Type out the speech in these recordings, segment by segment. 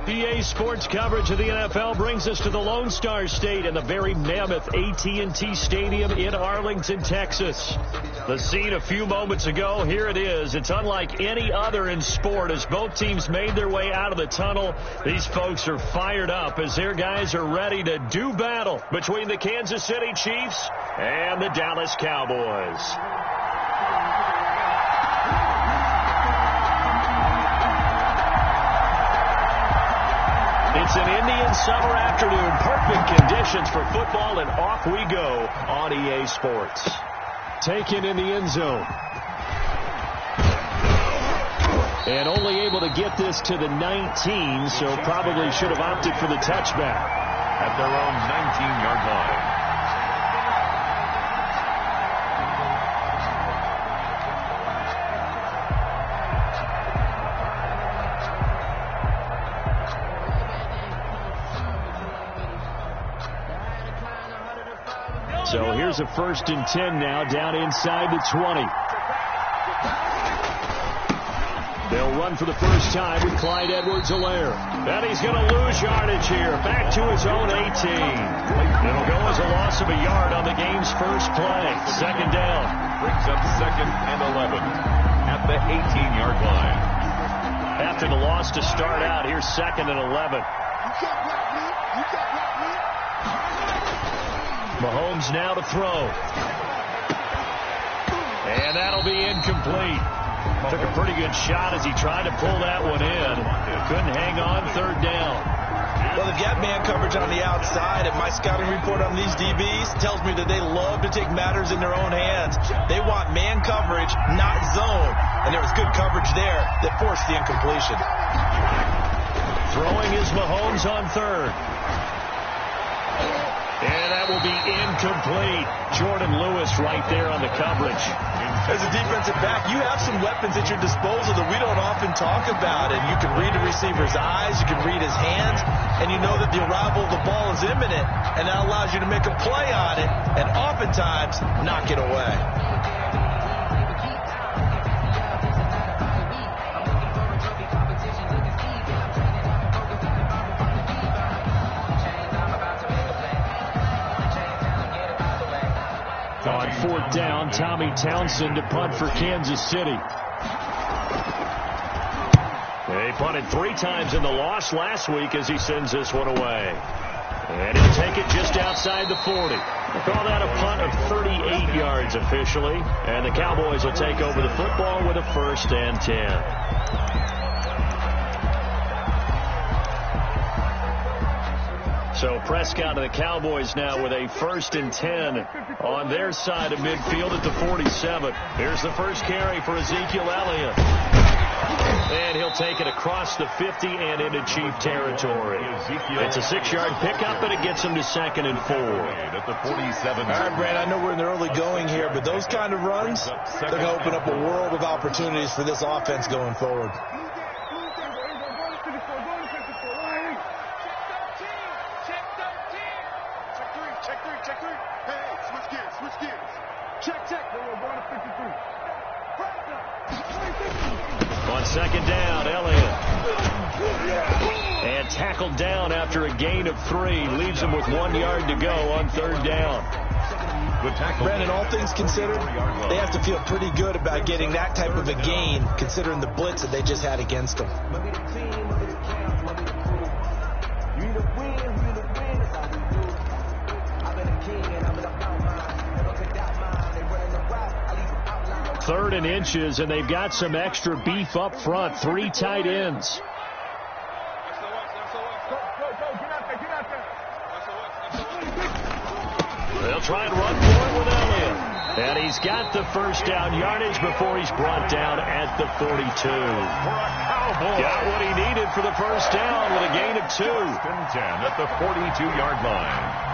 EA Sports coverage of the NFL brings us to the Lone Star State and the very mammoth AT&T Stadium in Arlington, Texas. The scene a few moments ago, here it is. It's unlike any other in sport as both teams made their way out of the tunnel. These folks are fired up as their guys are ready to do battle between the Kansas City Chiefs and the Dallas Cowboys. It's an Indian summer afternoon. Perfect conditions for football, and off we go on EA Sports. Taken in the end zone. And only able to get this to the 19, so probably should have opted for the touchback. At their own 19-yard line. So here's a 1st and 10 now, down inside the 20. They'll run for the first time with Clyde Edwards-Helaire. And he's going to lose yardage here, back to his own 18. It'll go as a loss of a yard on the game's first play. 2nd down. Brings up 2nd and 11 at the 18-yard line. After the loss to start out, here's 2nd and 11. Mahomes now to throw. And that'll be incomplete. Took a pretty good shot as he tried to pull that one in. Couldn't hang on 3rd down. Well, they've got man coverage on the outside, and my scouting report on these DBs tells me that they love to take matters in their own hands. They want man coverage, not zone. And there was good coverage there that forced the incompletion. Throwing is Mahomes on 3rd. And that will be incomplete. Jordan Lewis right there on the coverage. As a defensive back, you have some weapons at your disposal that we don't often talk about. And you can read the receiver's eyes, you can read his hands, and you know that the arrival of the ball is imminent. And that allows you to make a play on it and oftentimes knock it away. On 4th down, Tommy Townsend to punt for Kansas City. They punted 3 times in the loss last week as he sends this one away. And he'll take it just outside the 40. Call that a punt of 38 yards officially. And the Cowboys will take over the football with a 1st and 10. So Prescott and the Cowboys now with a 1st and 10 on their side of midfield at the 47. Here's the first carry for Ezekiel Elliott. And he'll take it across the 50 and into Chief territory. It's a 6-yard pickup, and it gets him to 2nd and 4. At the 47. All right, Brad, I know we're in the early going here, but those kind of runs, they're going to open up a world of opportunities for this offense going forward. On 2nd down, Elliott. And tackled down after a gain of 3. Leaves him with 1 yard to go on 3rd down. Brandon, all things considered, they have to feel pretty good about getting that type of a gain, considering the blitz that they just had against them. Third and inches, and they've got some extra beef up front. 3 tight ends. They'll try and run for it with Elliott. And he's got the first down yardage before he's brought down at the 42. Got what he needed for the first down with a gain of 2. 1st and 10 at the 42-yard line.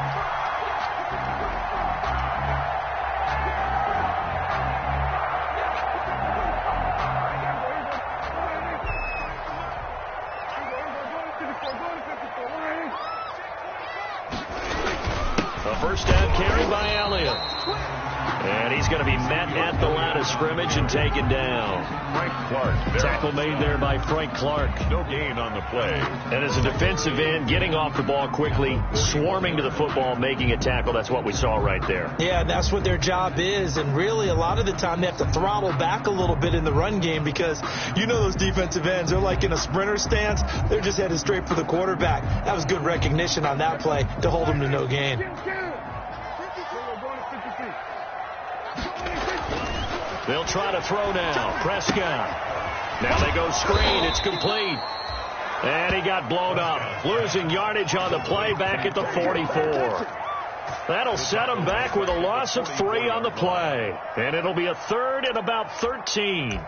A first down carry by Elliott. And he's going to be met at the line of scrimmage and taken down. Frank Clark. Tackle made there by Frank Clark. No gain on the play. And as a defensive end, getting off the ball quickly, swarming to the football, making a tackle, that's what we saw right there. Yeah, that's what their job is. And really, a lot of the time, they have to throttle back a little bit in the run game because you know those defensive ends, they're like in a sprinter stance. They're just headed straight for the quarterback. That was good recognition on that play to hold them to no gain. They'll try to throw now. Prescott. Now they go screen. It's complete. And he got blown up. Losing yardage on the play back at the 44. That'll set him back with a loss of 3 on the play. And it'll be a 3rd and about 13.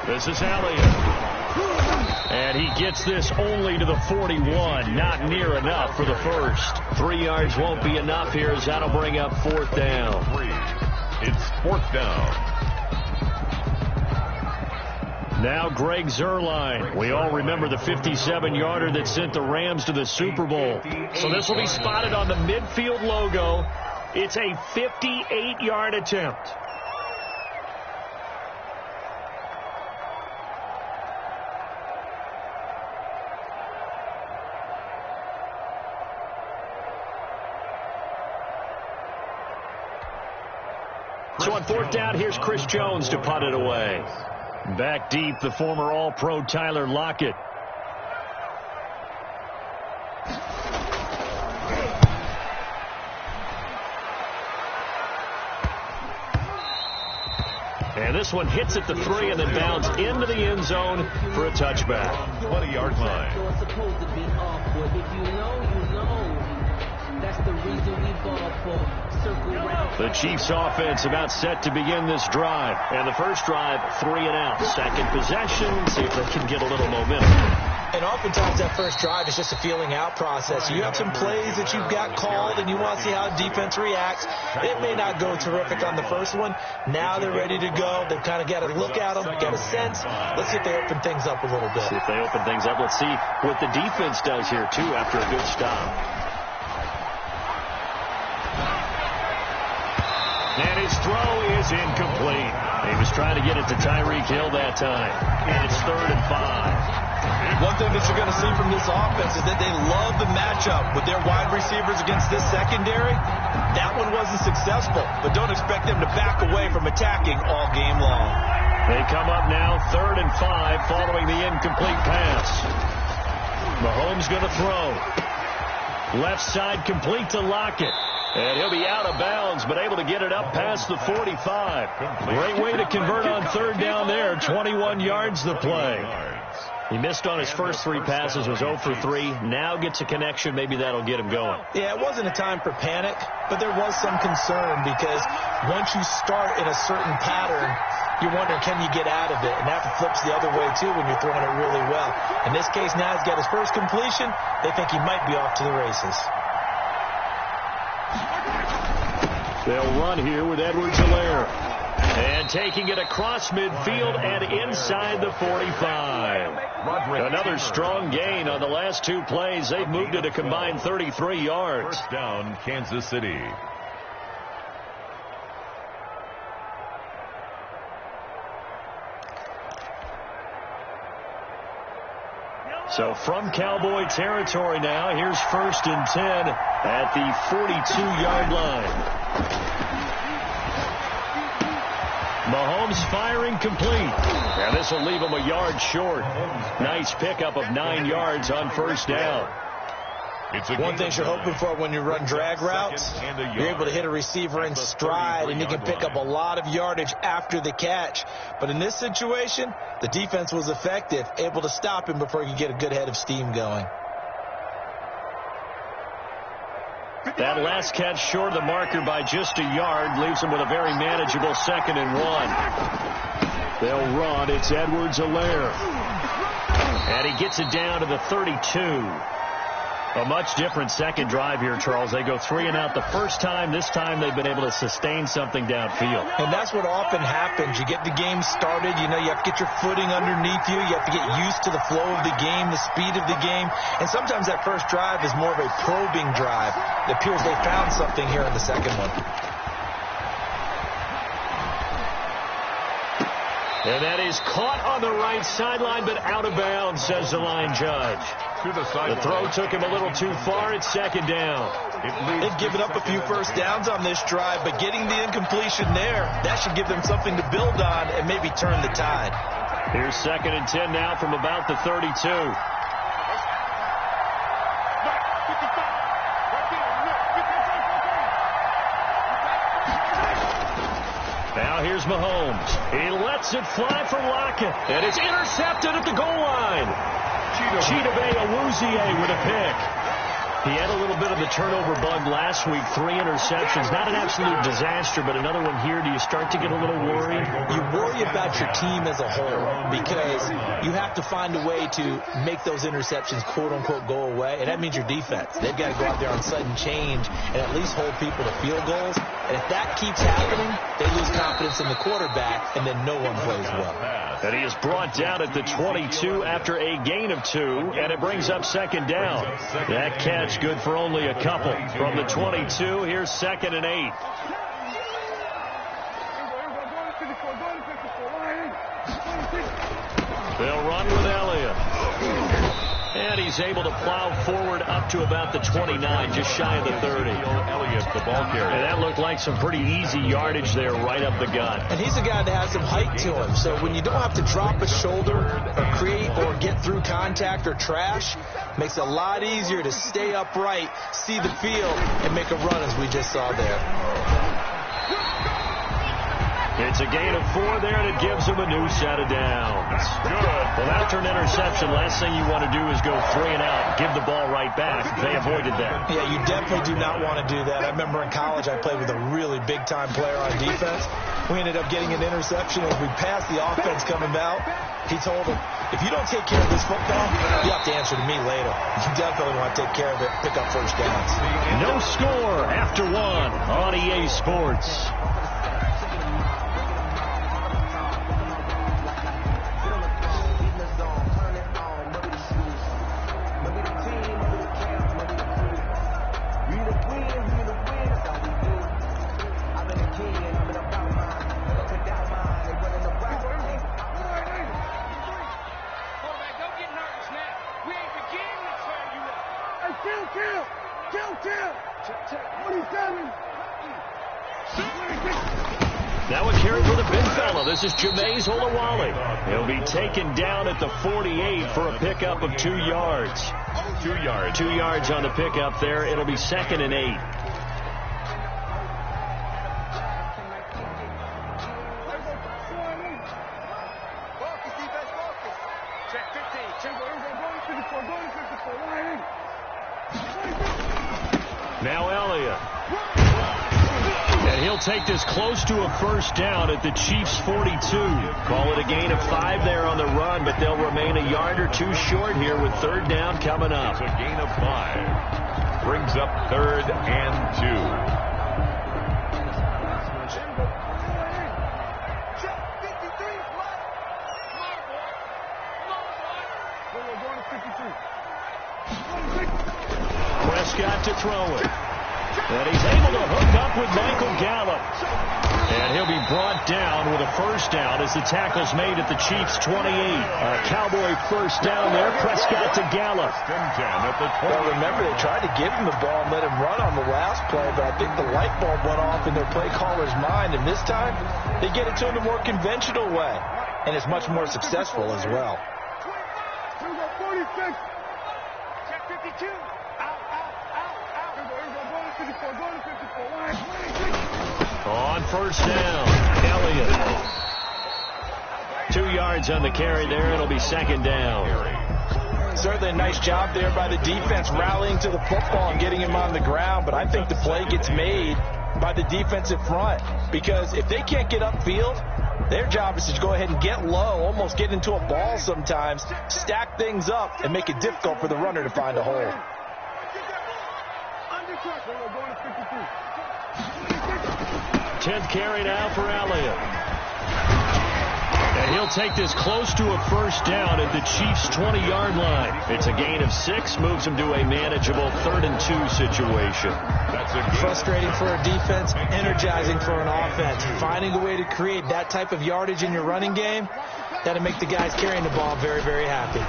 This is Elliott. And he gets this only to the 41. Not near enough for the first. 3 yards won't be enough here as that'll bring up 4th down. It's 4th down. Now Greg Zuerlein. We all remember the 57-yarder that sent the Rams to the Super Bowl. So this will be spotted on the midfield logo. It's a 58-yard attempt. So on 4th down, here's Chris Jones to punt it away. Back deep, the former All-Pro Tyler Lockett. And this one hits at the 3 and then bounds into the end zone for a touchback. 20-yard line. The Chiefs offense about set to begin this drive. And the first drive, 3 and out. Second possession, see if they can get a little momentum. And oftentimes that first drive is just a feeling out process. You have some plays that you've got called and you want to see how defense reacts. It may not go terrific on the first one. Now they're ready to go. They've kind of got to look at them, get a sense. Let's see if they open things up a little bit. See if they open things up. Let's see what the defense does here, too, after a good stop. And his throw is incomplete. He was trying to get it to Tyreek Hill that time. And it's 3rd and 5. One thing that you're going to see from this offense is that they love the matchup with their wide receivers against this secondary. That one wasn't successful, but don't expect them to back away from attacking all game long. They come up now 3rd and 5 following the incomplete pass. Mahomes going to throw. Left side complete to Lockett. And he'll be out of bounds, but able to get it up past the 45. Great way to convert on 3rd down there. 21 yards the play. He missed on his first 3 passes, was 0 for 3. Now gets a connection. Maybe that'll get him going. Yeah, it wasn't a time for panic, but there was some concern because once you start in a certain pattern, you're wondering, can you get out of it? And that flips the other way, too, when you're throwing it really well. In this case, now he's got his first completion. They think he might be off to the races. They'll run here with Edwards-Helaire. And taking it across midfield and inside the 45. Another strong gain on the last 2 plays. They've moved it a combined 33 yards. 1st down, Kansas City. So from Cowboy territory now, here's 1st and 10 at the 42-yard line. Mahomes firing complete. And this will leave him a yard short. Nice pickup of 9 yards on 1st down. One thing you're hoping for when you run drag routes, you're able to hit a receiver in stride, and you can pick up a lot of yardage after the catch. But in this situation, the defense was effective, able to stop him before he could get a good head of steam going. That last catch short of the marker by just a yard leaves him with a very manageable 2nd and 1. They'll run. It's Edwards-Helaire. And he gets it down to the 32. A much different second drive here, Charles. They go 3 and out the first time. This time they've been able to sustain something downfield. And that's what often happens. You get the game started. You know, you have to get your footing underneath you. You have to get used to the flow of the game, the speed of the game. And sometimes that first drive is more of a probing drive. It appears they found something here in the second one. And that is caught on the right sideline, but out of bounds, says the line judge. The throw took him a little too far. It's second down. They've given up a few first downs on this drive, but getting the incompletion there, that should give them something to build on and maybe turn the tide. Here's 2nd and 10 now from about the 32. Now here's Mahomes. He lets it fly for Lockett, and it's intercepted at the goal line. Chidobe Awuzie with a pick. He had a little bit of the turnover bug last week, 3 interceptions. Not an absolute disaster, but another one here. Do you start to get a little worried? You worry about your team as a whole because you have to find a way to make those interceptions, quote-unquote, go away, and that means your defense. They've got to go out there on sudden change and at least hold people to field goals. And if that keeps happening, they lose confidence in the quarterback, and then no one plays well. And he is brought down at the 22 after a gain of 2, and it brings up second down. That catch good for only a couple. From the 22, here's 2nd and 8. They'll run with Elliott. And he's able to plow forward up to about the 29, just shy of the 30. Elliott, the ball carrier. And that looked like some pretty easy yardage there right up the gut. And he's a guy that has some height to him. So when you don't have to drop a shoulder or create or get through contact or trash, makes it a lot easier to stay upright, see the field, and make a run as we just saw there. It's a gain of 4 there, and it gives him a new set of downs. Good. Well, after an interception, last thing you want to do is go 3 and out, give the ball right back. They avoided that. Yeah, you definitely do not want to do that. I remember in college I played with a really big-time player on defense. We ended up getting an interception as we passed the offense coming out. He told him, if you don't take care of this football, you have to answer to me later. You definitely want to take care of it, pick up first downs. No score after 1 on EA Sports. That one carried for the big fella. This is Jameis Olawale. He'll be taken down at the 48 for a pickup of 2 yards. 2 yards. 2 yards on the pickup there. It'll be 2nd and 8. Now Elliott. And he'll take this close to a first down at the Chiefs' 42. Call it a gain of 5 there on the run, but they'll remain a yard or 2 short here with 3rd down coming up. It's a gain of 5. Brings up 3rd and 2. Prescott to throw it. And he's able to hook up with Michael Gallup. And he'll be brought down with a first down as the tackle's made at the Chiefs' 28. A Cowboy first down there. Prescott to Gallup. Well, remember, they tried to give him the ball and let him run on the last play, but I think the light bulb went off in their play caller's mind, and this time they get it to him a more conventional way, and it's much more successful as well. 46. Check 52. On first down, Elliott. 2 yards on the carry there. It'll be 2nd down. Certainly a nice job there by the defense rallying to the football and getting him on the ground, but I think the play gets made by the defensive front because if they can't get upfield, their job is to go ahead and get low, almost get into a ball sometimes, stack things up, and make it difficult for the runner to find a hole. 10th carry now for Elliott. And he'll take this close to a first down at the Chiefs' 20-yard line. It's a gain of 6, moves them to a manageable 3rd and 2 situation. That's frustrating for a defense, energizing for an offense. Finding a way to create that type of yardage in your running game, that'll make the guys carrying the ball very, very happy.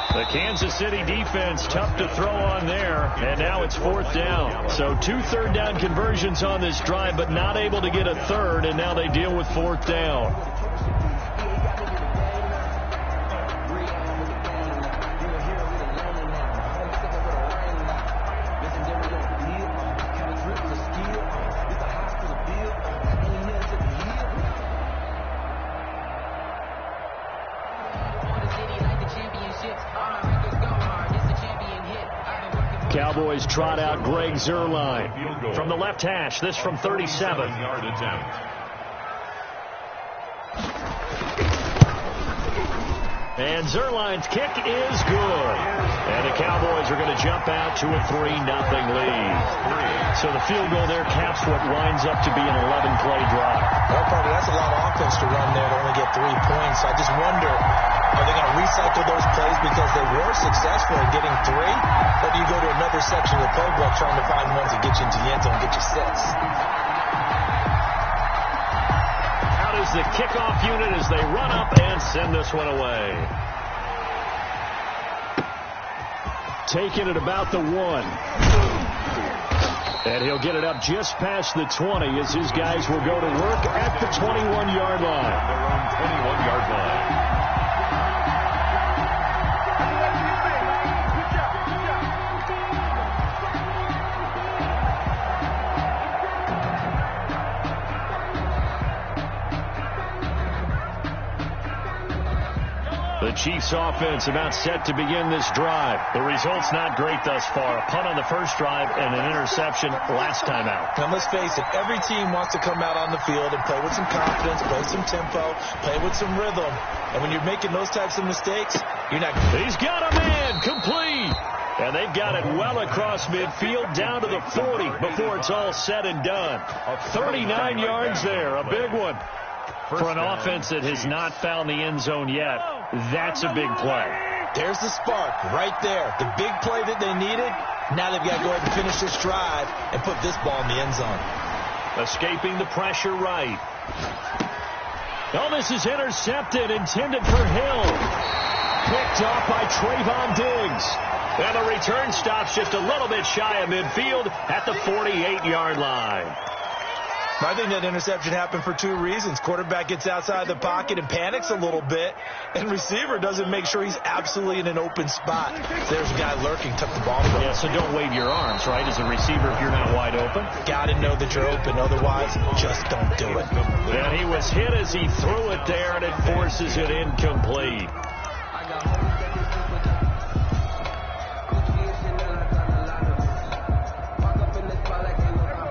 The Kansas City defense tough to throw on there, and now it's 4th down. So 2 third-down conversions on this drive, but not able to get a third, and now they deal with 4th down. Cowboys trot out Greg Zuerlein from the left hash. This from 37. And Zuerlein's kick is good. And the Cowboys are going to jump out to a 3-0 lead. So the field goal there caps what winds up to be an 11-play drive. Well, probably that's a lot of offense to run there to only get 3 points. I just wonder, are they going to recycle those plays because they were successful in getting 3? Or do you go to another section of the playbook trying to find ones that get you into the end zone and get you 6? Out is the kickoff unit as they run up and send this one away. Taking it about the 1. And he'll get it up just past the 20 as his guys will go to work at the 21-yard line. Their own 21-yard line. The Chiefs offense about set to begin this drive. The result's not great thus far. A punt on the first drive and an interception last time out. And let's face it, every team wants to come out on the field and play with some confidence, play with some tempo, play with some rhythm. And when you're making those types of mistakes, you're not... He's got a man, complete. And they've got it well across midfield down to the 40 before it's all said and done. 39 yards there, a big one. For an offense that has not found the end zone yet, that's a big play. There's the spark right there. The big play that they needed. Now they've got to go ahead and finish this drive and put this ball in the end zone. Escaping the pressure right. Oh, this is intercepted, intended for Hill. Picked off by Trayvon Diggs. And the return stops just a little bit shy of midfield at the 48-yard line. I think that interception happened for 2 reasons. Quarterback gets outside the pocket and panics a little bit, and receiver doesn't make sure he's absolutely in an open spot. There's a guy lurking, took the ball from him. Yeah, so don't wave your arms, right, as a receiver if you're not wide open. Got to know that you're open, otherwise just don't do it. And he was hit as he threw it there, and it forces it incomplete.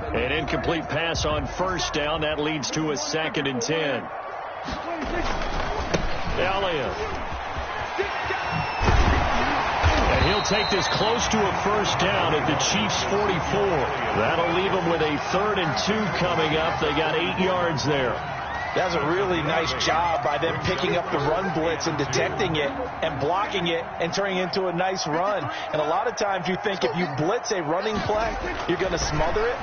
An incomplete pass on first down. That leads to a 2nd and 10. Elliott. And he'll take this close to a first down at the Chiefs' 44. That'll leave them with a 3rd and 2 coming up. They got 8 yards there. That was a really nice job by them picking up the run blitz and detecting it and blocking it and turning it into a nice run. And a lot of times you think if you blitz a running play, you're going to smother it.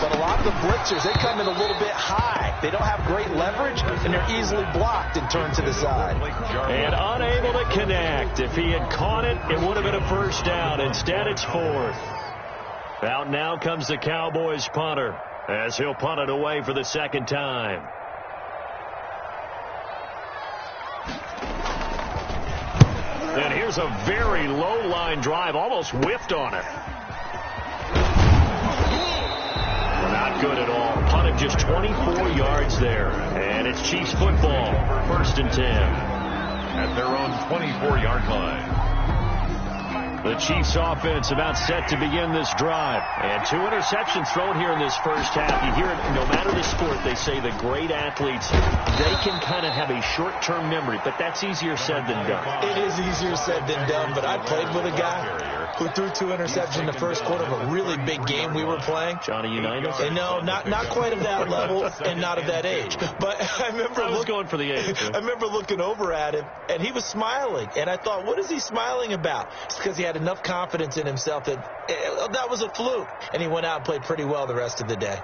But a lot of the blitzers, they come in a little bit high. They don't have great leverage, and they're easily blocked and turned to the side. And unable to connect. If he had caught it, it would have been a first down. Instead, it's 4th. Out now comes the Cowboys punter as he'll punt it away for the 2nd time. And here's a very low-line drive, almost whiffed on it. Not good at all. Punted just 24 yards there. And it's Chiefs football, 1st and 10. At their own 24-yard line. The Chiefs offense about set to begin this drive. And 2 interceptions thrown here in this first half. You hear it, no matter the sport, they say the great athletes, they can kind of have a short-term memory, but that's easier said than done. It is easier said than done, but I played with a guy who threw 2 interceptions in the first quarter of a really big game we were playing. Johnny Unitas? And no, not quite of that level and not of that age. But I was going for the age. I remember looking over at him, and he was smiling. And I thought, what is he smiling about? It's because he had enough confidence in himself that that was a fluke. And he went out and played pretty well the rest of the day.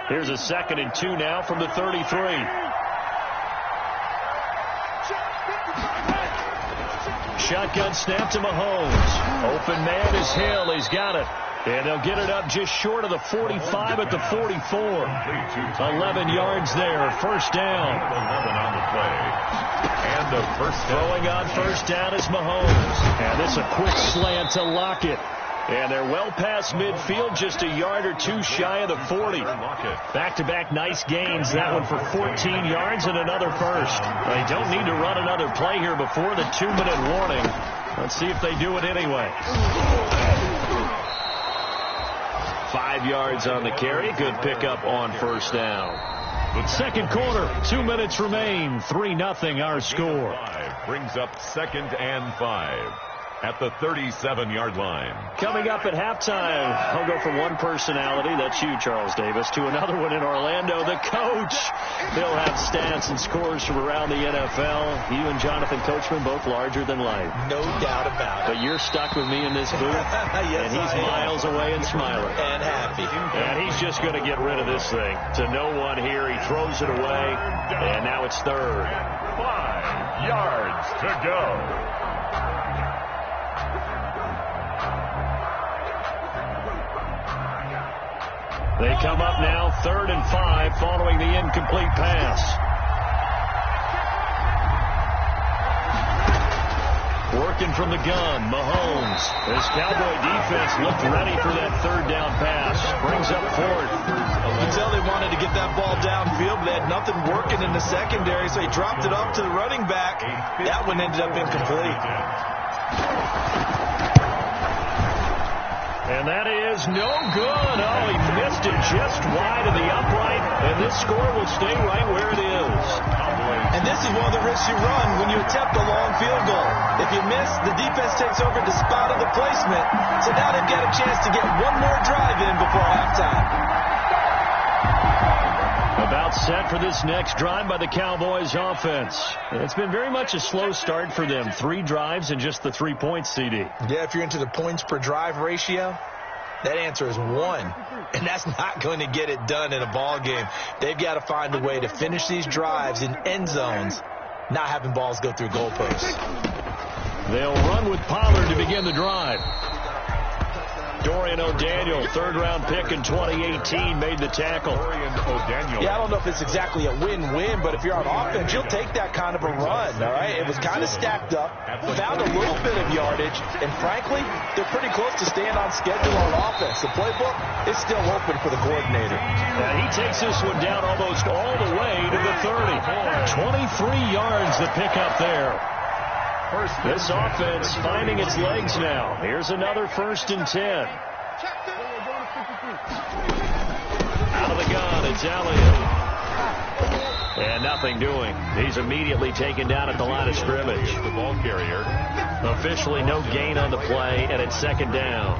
Here's a 2nd and 2 now from the 33. Shotgun snap to Mahomes. Open man is Hill. He's got it. And they'll get it up just short of the 45 at the 44. 11 yards there. First down. 11 on the play. And the first throwing on first down is Mahomes. And this a quick slant to Lockett. And they're well past midfield, just a yard or 2 shy of the 40. Back-to-back nice gains. That one for 14 yards and another first. They don't need to run another play here before the 2-minute warning. Let's see if they do it anyway. 5 yards on the carry. Good pickup on first down. Second quarter, 2 minutes remain. 3-0 our score. Brings up 2nd and 5. At the 37-yard line. Coming up at halftime, I'll go from one personality, that's you, Charles Davis, to another one in Orlando, the coach. He'll have stats and scores from around the NFL. You and Jonathan Coachman, both larger than life. No doubt about it. But you're stuck with me in this booth, yes, and he's miles away and smiling. And happy. And he's just going to get rid of this thing. To no one here, he throws it away, and now it's 3rd. 5 yards to go. They come up now 3rd and 5 following the incomplete pass. Working from the gun, Mahomes. This Cowboy defense looked ready for that 3rd down pass. Brings up 4th. You can tell they wanted to get that ball downfield, but they had nothing working in the secondary, so he dropped it off to the running back. That one ended up incomplete. And that is no good. Oh, he missed it just wide of the upright, and this score will stay right where it is. And this is one of the risks you run when you attempt a long field goal. If you miss, the defense takes over the spot of the placement, so now they've got a chance to get one more drive in before halftime. About set for this next drive by the Cowboys offense. It's been very much a slow start for them. 3 drives and just the 3 points, CD. Yeah, if you're into the points per drive ratio, that answer is 1. And that's not going to get it done in a ball game. They've got to find a way to finish these drives in end zones, not having balls go through goalposts. They'll run with Pollard to begin the drive. Dorian O'Daniel, 3rd-round pick in 2018, made the tackle. Yeah, I don't know if it's exactly a win-win, but if you're on offense, you'll take that kind of a run, all right? It was kind of stacked up, found a little bit of yardage, and frankly, they're pretty close to staying on schedule on offense. The playbook is still open for the coordinator. He takes this one down almost all the way to the 30. 23 yards the pickup there. This offense finding its legs now. Here's another 1st and 10. Out of the gun, it's Elliott. And nothing doing. He's immediately taken down at the line of scrimmage. The ball carrier. Officially no gain on the play, and it's 2nd down.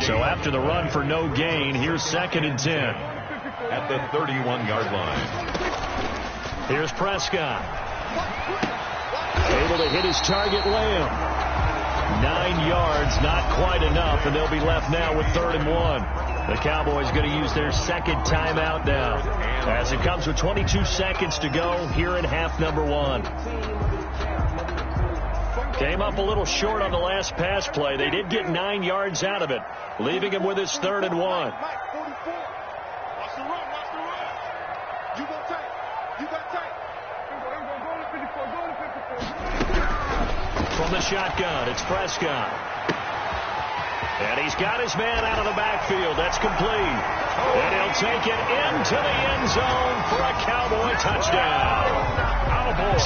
So after the run for no gain, here's 2nd and 10. At the 31-yard line. Here's Prescott. Able to hit his target, Lamb. 9 yards, not quite enough, and they'll be left now with 3rd and 1. The Cowboys going to use their 2nd timeout now, as it comes with 22 seconds to go here in half number 1. Came up a little short on the last pass play. They did get 9 yards out of it, leaving him with his 3rd and 1. From the shotgun, it's Prescott. And he's got his man out of the backfield. That's complete. And he'll take it into the end zone for a Cowboy touchdown.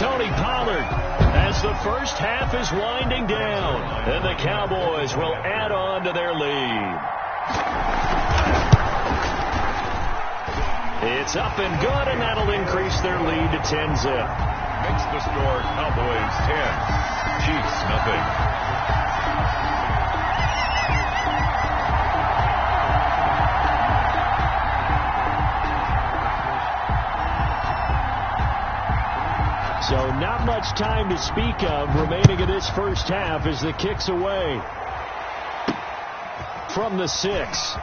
Tony Pollard, as the first half is winding down, and the Cowboys will add on to their lead. It's up and good, and that'll increase their lead to 10-zip. Makes the score Cowboys 10. 6-0. So not much time to speak of remaining in this first half as the kick's away from the 6.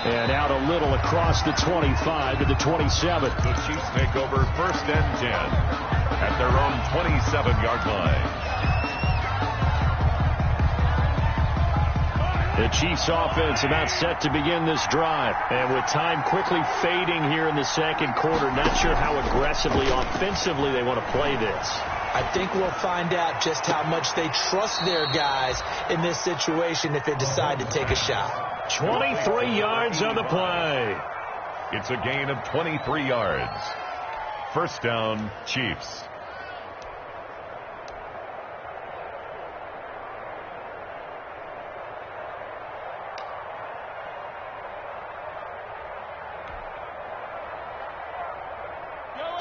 And out a little across the 25 to the 27. The Chiefs take over 1st and 10 at their own 27-yard line. The Chiefs offense about set to begin this drive. And with time quickly fading here in the second quarter, not sure how aggressively, offensively they want to play this. I think we'll find out just how much they trust their guys in this situation if they decide to take a shot. 23 yards on the play. It's a gain of 23 yards. 1st down, Chiefs.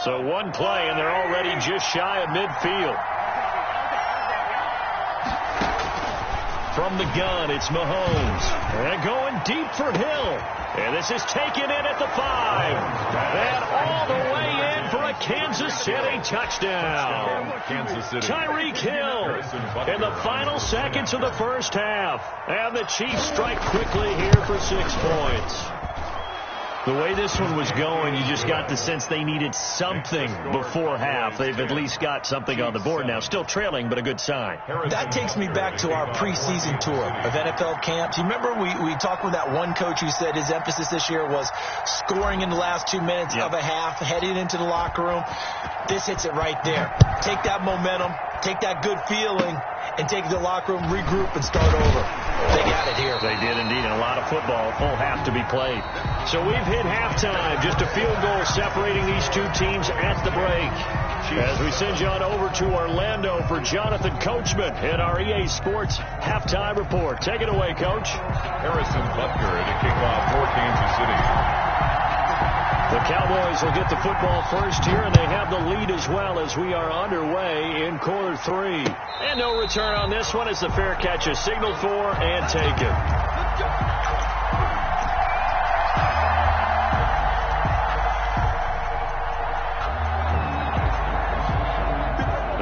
So one play, and they're already just shy of midfield. From the gun, it's Mahomes. And going deep for Hill. And this is taken in at the 5. And all the way in for a Kansas City touchdown. Kansas City. Tyreek Hill in the final seconds of the first half. And the Chiefs strike quickly here for 6 points. The way this one was going, you just got the sense they needed something before half. They've at least got something on the board now. Still trailing, but a good sign. That takes me back to our preseason tour of NFL camps. You remember we talked with that one coach who said his emphasis this year was scoring in the last 2 minutes of a half, heading into the locker room. This hits it right there. Take that momentum, take that good feeling, and take it to the locker room, regroup, and start over. They got it here. They did indeed, and a lot of football, full half to be played. So we've hit halftime, just a field goal separating these two teams at the break. As we send you on over to Orlando for Jonathan Coachman in our EA Sports halftime report. Take it away, Coach. Harrison Butker to kick off for Kansas City. The Cowboys will get the football first here, and they have the lead as well as we are underway in quarter 3. And no return on this one as the fair catch is signaled for and taken.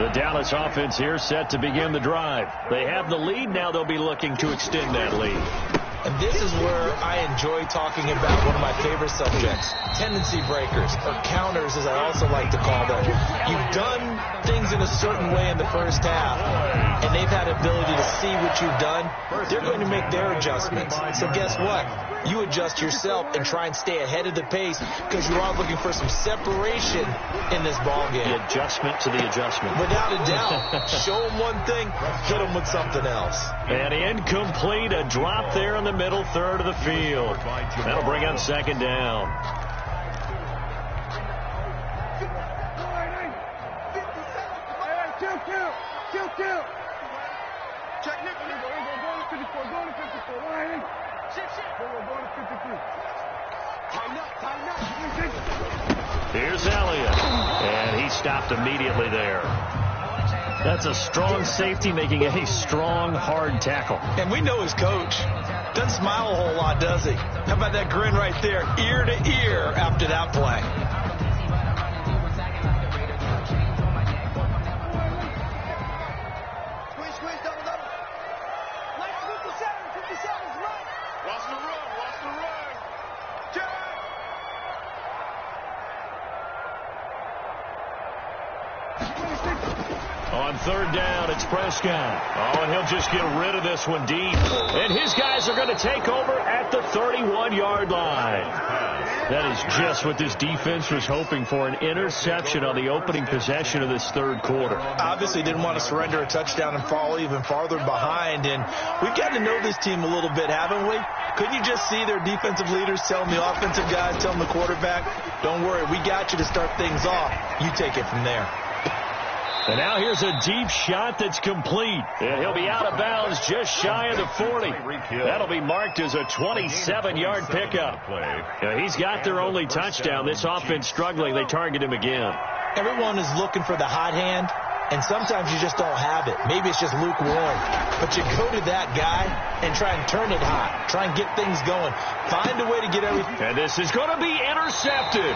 The Dallas offense here set to begin the drive. They have the lead. Now they'll be looking to extend that lead. And this is where I enjoy talking about one of my favorite subjects, tendency breakers, or counters as I also like to call them. You've done things in a certain way in the first half, and they've had ability to see what you've done. They're going to make their adjustments. So guess what? You adjust yourself and try and stay ahead of the pace because you are looking for some separation in this ball game. The adjustment to the adjustment. Without a doubt. Show them one thing, hit them with something else. And incomplete, a drop there in the middle third of the field. That'll bring up 2nd down. Here's Elliott, and he stopped immediately there. That's a strong safety making a strong, hard tackle. And we know his coach. Doesn't smile a whole lot, does he? How about that grin right there, ear to ear after that play? Squeeze, double. 57's right. Watch the run. On 3rd down, it's Prescott. Oh, and he'll just get rid of this one deep. And his guys are going to take over at the 31-yard line. That is just what this defense was hoping for, an interception on the opening possession of this 3rd quarter. Obviously didn't want to surrender a touchdown and fall even farther behind. And we've got to know this team a little bit, haven't we? Couldn't you just see their defensive leaders telling the offensive guys, telling the quarterback, don't worry, we got you to start things off. You take it from there. And now here's a deep shot that's complete. And he'll be out of bounds just shy of the 40. That'll be marked as a 27-yard pickup. He's got their only touchdown. This offense struggling. They target him again. Everyone is looking for the hot hand. and sometimes you just don't have it. Maybe it's just lukewarm. But you go to that guy and try and turn it hot. Try and get things going. Find a way to get everything. And this is going to be intercepted.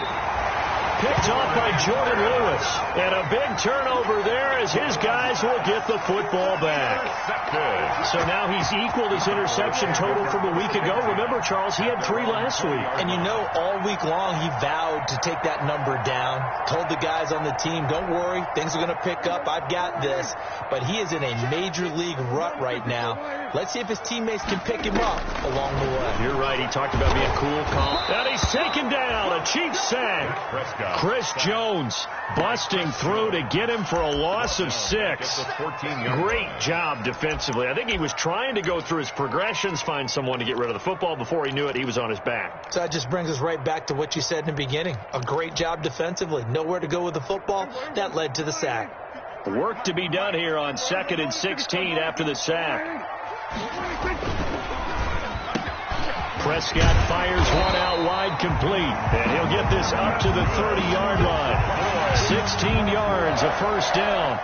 Picked off by Jordan Lewis. And a big turnover there as his guys will get the football back. So now he's equaled his interception total from a week ago. Remember, Charles, he had 3 last week. And you know, all week long he vowed to take that number down. Told the guys on the team, don't worry, things are going to pick up. I've got this. But he is in a major league rut right now. Let's see if his teammates can pick him up along the way. You're right. He talked about being cool, calm. And he's taken down. A Chiefs sack. Chris Jones busting through to get him for a loss of 6. Great job defensively. I think he was trying to go through his progressions, find someone to get rid of the football. Before he knew it, he was on his back. So that just brings us right back to what you said in the beginning. A great job defensively. Nowhere to go with the football. That led to the sack. Work to be done here on 2nd and 16 after the sack. Prescott fires one out wide, complete. And he'll get this up to the 30-yard line. 16 yards, a first down.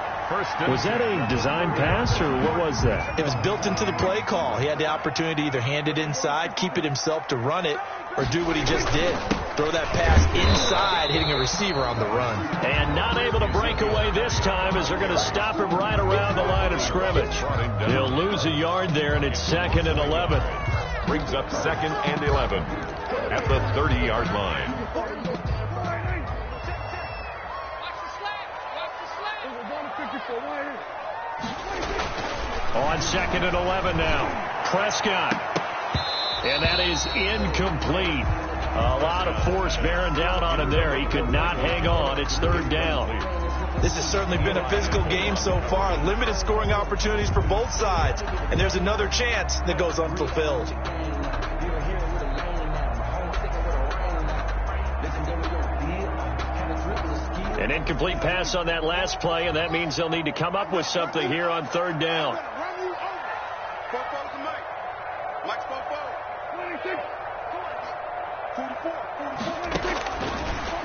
Was that a design pass, or what was that? It was built into the play call. He had the opportunity to either hand it inside, keep it himself to run it, or do what he just did. Throw that pass inside, hitting a receiver on the run. And not able to break away this time as they're going to stop him right around the line of scrimmage. He'll lose a yard there, and it's 2nd and 11. Brings up 2nd and 11 at the 30-yard line. On 2nd and 11 now. Prescott. And that is incomplete. A lot of force bearing down on him there. He could not hang on. It's 3rd down. This has certainly been a physical game so far. Limited scoring opportunities for both sides. And there's another chance that goes unfulfilled. An incomplete pass on that last play, and that means they'll need to come up with something here on 3rd down.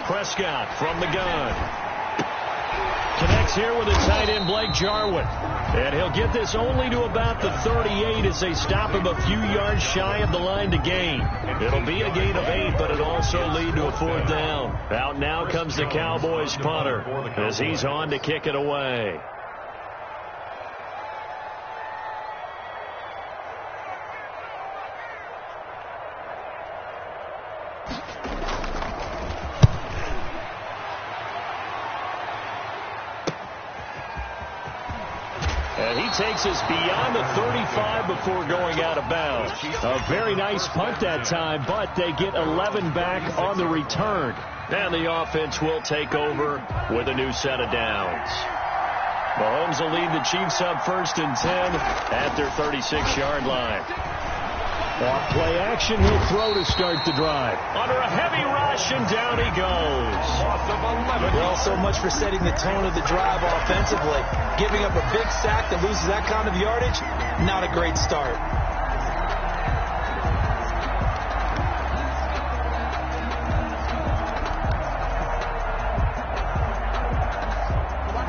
Prescott from the gun. Connects here with his tight end, Blake Jarwin. And he'll get this only to about the 38 as they stop him a few yards shy of the line to gain. It'll be a gain of 8, but it'll also lead to a 4th down. Out now comes the Cowboys punter as he's on to kick it away. And he takes us beyond the 35 before going out of bounds. A very nice punt that time, but they get 11 back on the return. And the offense will take over with a new set of downs. Mahomes will lead the Chiefs up 1st and 10 at their 36-yard line. Off play action, he'll throw to start the drive. Under a heavy rush, and down he goes. Well, so much for setting the tone of the drive offensively. Giving up a big sack that loses that kind of yardage, not a great start.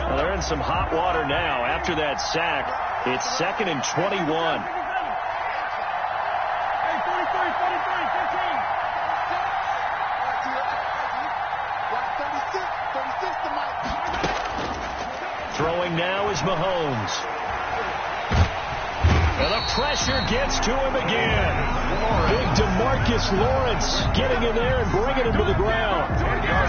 Well, they're in some hot water now. After that sack, it's 2nd and 21. Throwing now is Mahomes. And the pressure gets to him again. Big DeMarcus Lawrence getting in there and bringing him to the ground.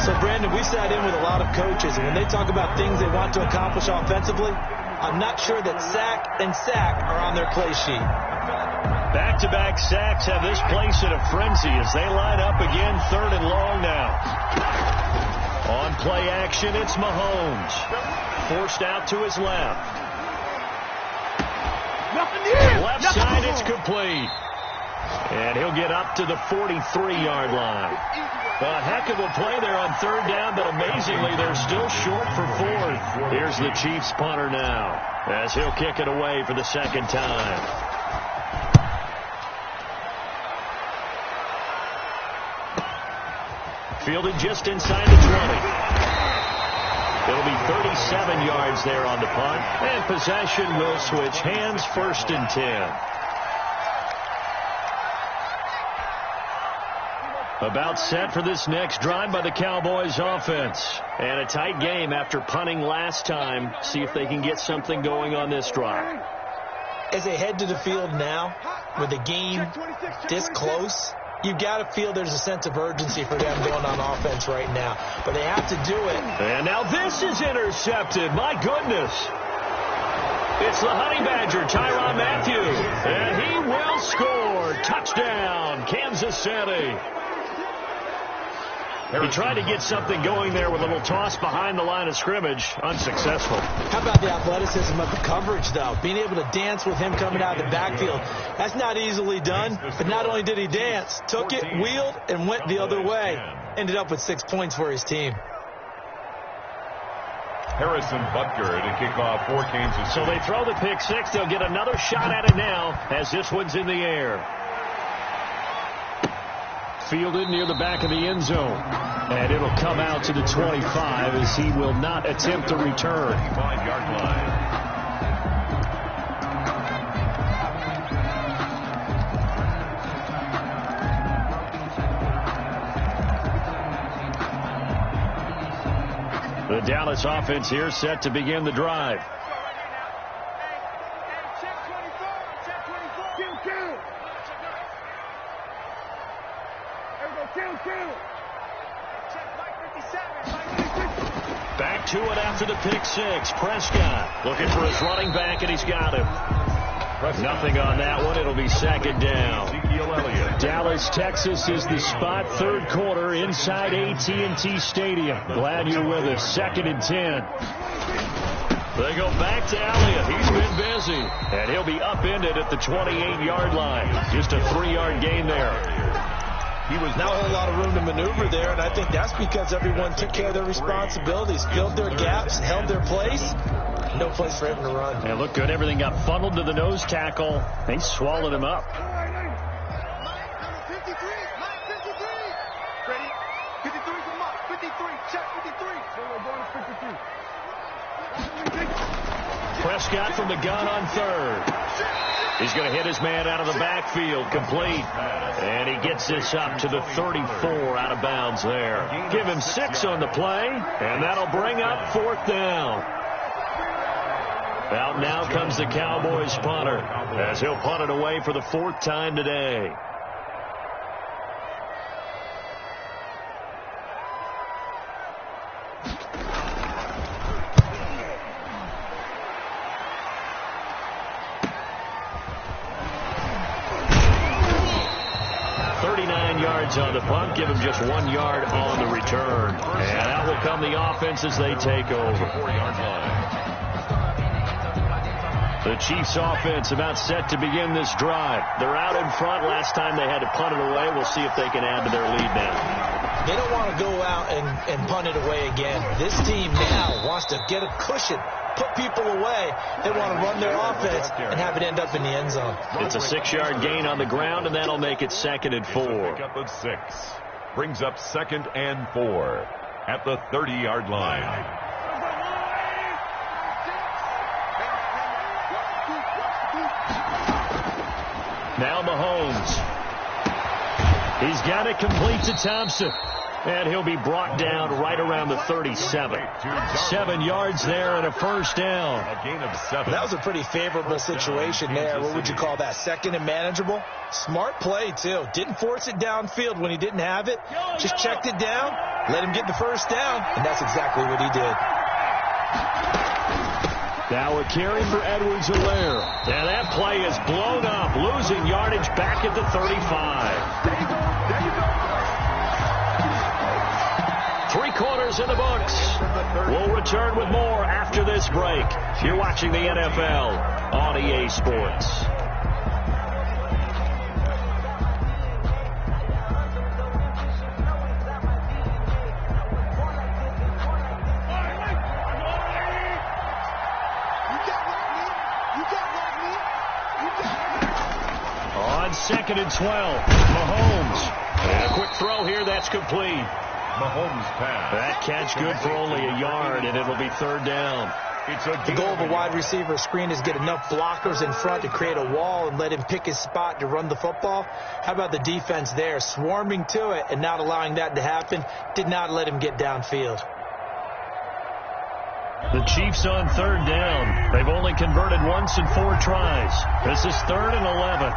So, Brandon, we sat in with a lot of coaches, and when they talk about things they want to accomplish offensively, I'm not sure that sack and sack are on their play sheet. Back-to-back sacks have this place in a frenzy as they line up again 3rd and long now. On play action, it's Mahomes. Forced out to his left. Left side, it's complete. And he'll get up to the 43-yard line. A heck of a play there on 3rd down, but amazingly, they're still short for 4th. Here's the Chiefs punter now as he'll kick it away for the 2nd time. Fielded just inside the 20. It'll be 37 yards there on the punt, and possession will switch hands, 1st and 10. About set for this next drive by the Cowboys offense. And a tight game after punting last time. See if they can get something going on this drive. As they head to the field now, with the game this close, you've got to feel there's a sense of urgency for them going on offense right now. But they have to do it. And now this is intercepted. My goodness. It's the Honey Badger, Tyrann Mathieu. And he will score. Touchdown, Kansas City. He tried to get something going there with a little toss behind the line of scrimmage. Unsuccessful. How about the athleticism of the coverage, though? Being able to dance with him coming out of the backfield. That's not easily done. But not only did he dance, took it, wheeled, and went the other way. Ended up with 6 points for his team. Harrison Butker to kick off for Kansas City. So they throw the pick six. They'll get another shot at it now as this one's in the air. Fielded near the back of the end zone. And it'll come out to the 25 as he will not attempt to return. 5-yard line. The Dallas offense here set to begin the drive. Back to it after the pick six. Prescott looking for his running back, and he's got him. Nothing on that one. It'll be 2nd down. Dallas, Texas is the spot. 3rd quarter inside AT&T Stadium. Glad you're with us. 2nd and 10. They go back to Elliott. He's been busy. And he'll be upended at the 28-yard line. Just a 3-yard gain there. He was not a whole lot of room to maneuver there, and I think that's because everyone took care of their responsibilities, filled their gaps, held their place. No place for him to run. And look good. Everything got funneled to the nose tackle. They swallowed him up. 53. Ready? 53 for Mike. 53. Check 53. Prescott from the gun on 3rd. He's going to hit his man out of the backfield, complete. And he gets this up to the 34 out of bounds there. Give him 6 on the play, and that'll bring up 4th down. Out now comes the Cowboys punter, as he'll punt it away for the 4th time today. On the punt, give him just 1 yard on the return. And out will come the offense as they take over. 4-yard line. The Chiefs offense about set to begin this drive. They're out in front. Last time they had to punt it away. We'll see if they can add to their lead now. They don't want to go out and punt it away again. This team now wants to get a cushion, put people away. They want to run their offense and have it end up in the end zone. It's a 6-yard gain on the ground, and that'll make it 2nd and 4. Pick up of 6. Brings up 2nd and 4 at the 30-yard line. Now Mahomes. He's got it complete to Thompson. And he'll be brought down right around the 37. 7 yards there and a 1st down. A gain of 7. That was a pretty favorable situation there. What would you call that? 2nd and manageable? Smart play, too. Didn't force it downfield when he didn't have it. Just checked it down, let him get the 1st down, and that's exactly what he did. Now a carry for Edwards-Helaire. And that play is blown up, losing yardage back at the 35. There you go. 3 quarters in the books. We'll return with more after this break. You're watching the NFL on EA Sports. On 2nd and 12, Mahomes. And a quick throw here that's complete. Mahomes' pass. That catch good for only a yard, and it'll be third down. The goal of a wide receiver screen is get enough blockers in front to create a wall and let him pick his spot to run the football. How about the defense there, swarming to it and not allowing that to happen? Did not let him get downfield. The Chiefs on third down. They've only converted once in 4 tries. This is 3rd and 11.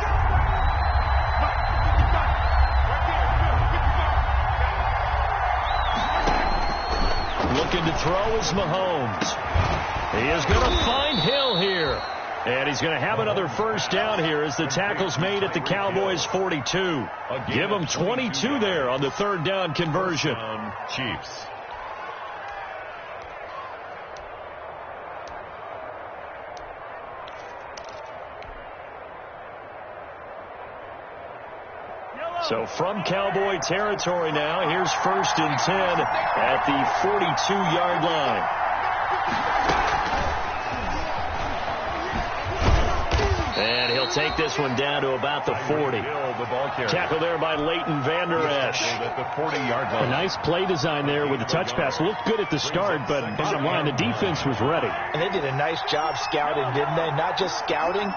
Looking to throw is Mahomes. He is going to find Hill here. And he's going to have another first down here as the tackle's made at the Cowboys' 42. Give them 22 there on the third down conversion. Chiefs. So from Cowboy territory now, here's 1st and 10 at the 42-yard line. And he'll take this one down to about the 40. Tackle there by Leighton Vander Esch. A nice play design there with the touch pass. Looked good at the start, but bottom line, the defense was ready. And they did a nice job scouting, didn't they? Not just scouting,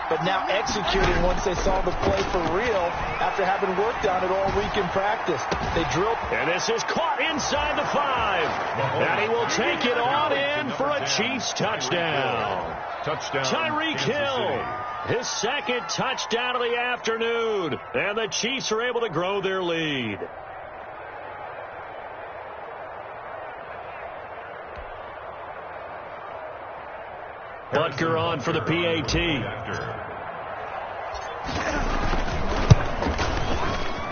but now executing once they saw the play for real after having worked on it all week in practice. They drilled. And this is caught inside the 5. And he will take it on in for a Chiefs touchdown. Tyreek Hill. His 2nd touchdown of the afternoon. And the Chiefs are able to grow their lead. Butker on for the PAT.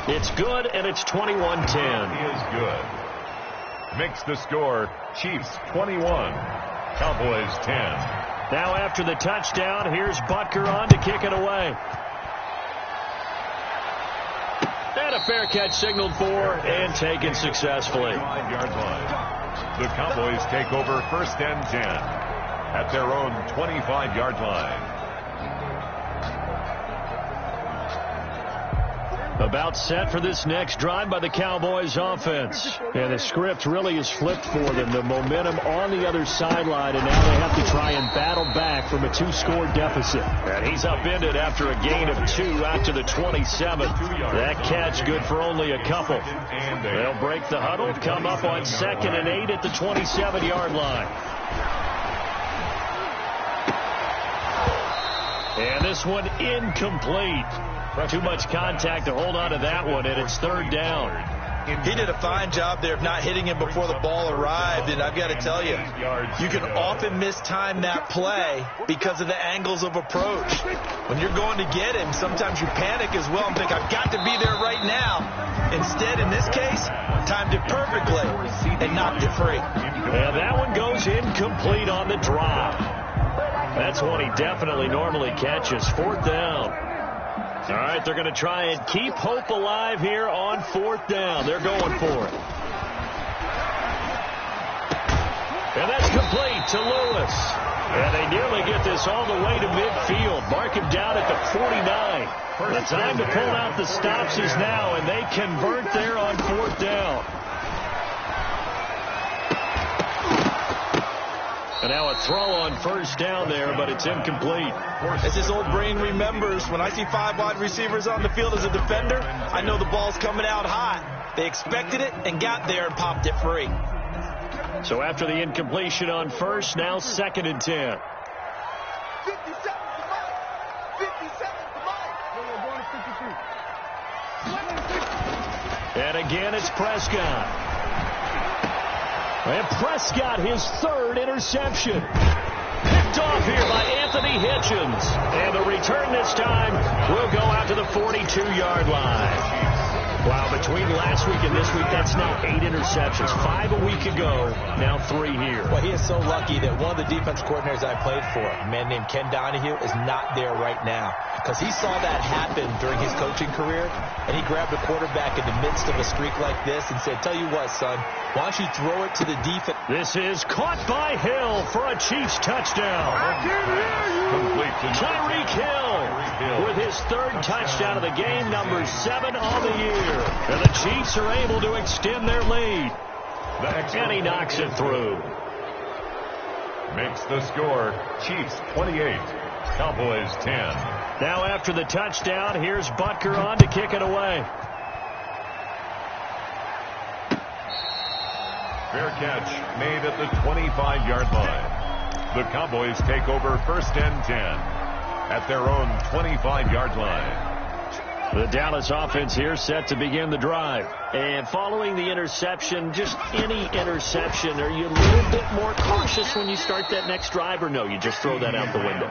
It's good, and it's 21-10. He is good. Makes the score Chiefs 21, Cowboys 10. Now after the touchdown, here's Butker on to kick it away. And a fair catch signaled for and taken successfully. 5-yard line. The Cowboys take over 1st and 10 at their own 25-yard line. About set for this next drive by the Cowboys offense. And the script really is flipped for them. The momentum on the other sideline, and now they have to try and battle back from a 2-score deficit. And he's upended after a gain of 2 out to the 27th. That catch good for only a couple. They'll break the huddle, come up on 2nd and 8 at the 27-yard line. And this one incomplete. Too much contact to hold on to that one, and it's 3rd down. He did a fine job there of not hitting him before the ball arrived, and I've got to tell you, you can often mistime that play because of the angles of approach. When you're going to get him, sometimes you panic as well and think, I've got to be there right now. Instead, in this case, timed it perfectly and knocked it free. And that one goes incomplete on the drop. That's one he definitely normally catches. 4th down. All right, they're going to try and keep hope alive here on 4th down. They're going for it. And that's complete to Lewis. And they nearly get this all the way to midfield. Mark him down at the 49. The time to pull out the stops is now, and they convert there on 4th down. And now a throw on 1st down there, but it's incomplete. As his old brain remembers, when I see 5 wide receivers on the field as a defender, I know the ball's coming out hot. They expected it and got there and popped it free. So after the incompletion on 1st, now 2nd and 10. 50 seconds to Mike. 50 seconds to Mike. And again, it's Prescott. And Prescott, his 3rd interception. Picked off here by Anthony Hitchens. And the return this time will go out to the 42-yard line. Wow, between last week and this week, that's now 8 interceptions. 5 a week ago, now 3 here. Well, he is so lucky that one of the defense coordinators I played for, a man named Ken Donahue, is not there right now. Because he saw that happen during his coaching career, and he grabbed the quarterback in the midst of a streak like this and said, tell you what, son, why don't you throw it to the defense? This is caught by Hill for a Chiefs touchdown. Tyreek Hill with his 3rd touchdown of the game, number 7 on the year. here. And the Chiefs are able to extend their lead. And he knocks it through. Makes the score Chiefs 28, Cowboys 10. Now after the touchdown, here's Butker on to kick it away. Fair catch made at the 25-yard line. The Cowboys take over first and 10 at their own 25-yard line. The Dallas offense here set to begin the drive. And following the interception, just any interception, are you a little bit more cautious when you start that next drive, or no, you just throw that out the window?